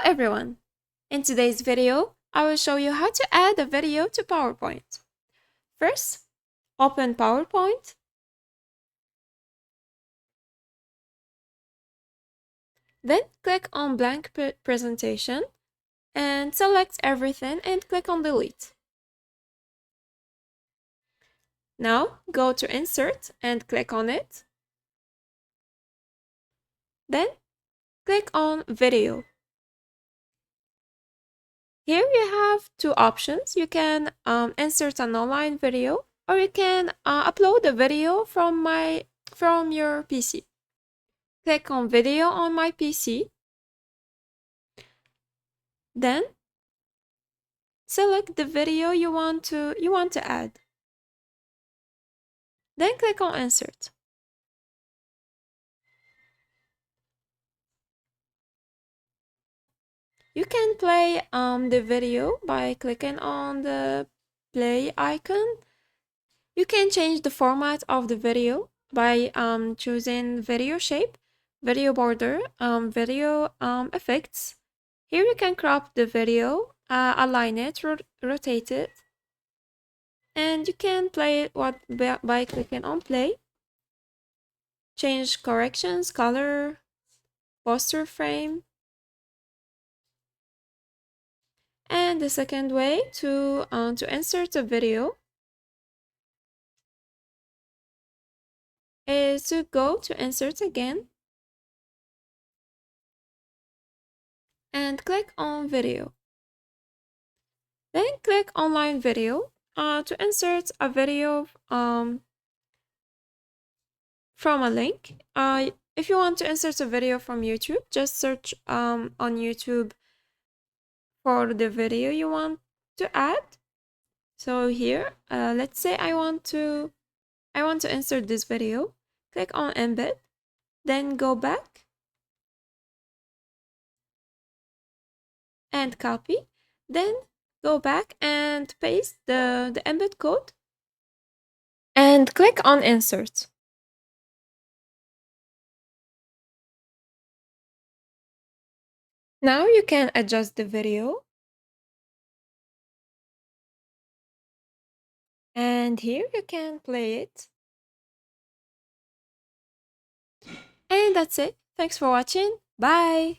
everyone! In today's video, I will show you how to add a video to PowerPoint. First, open PowerPoint. Then click on blank presentation and select everything and click on delete. Now go to insert and click on it. Then click on video. Here you have two options. You can insert an online video, or you can upload a video from your PC. Click on video on my PC. Then select the video you want to add. Then click on insert. You can play the video by clicking on the play icon. You can change the format of the video by choosing video shape, video border, video effects. Here you can crop the video, align it, rotate it, and you can play it by clicking on play. Change corrections, color, poster frame. And the second way to insert a video is to go to insert again and click on video. Then click online video to insert a video from a link. If you want to insert a video from YouTube, just search on YouTube for the video you want to add. So here, let's say I want to insert this video. Click on embed, then go back and copy, then go back and paste the embed code and click on insert. Now you can adjust the video. And here you can play it. And that's it. Thanks for watching. Bye!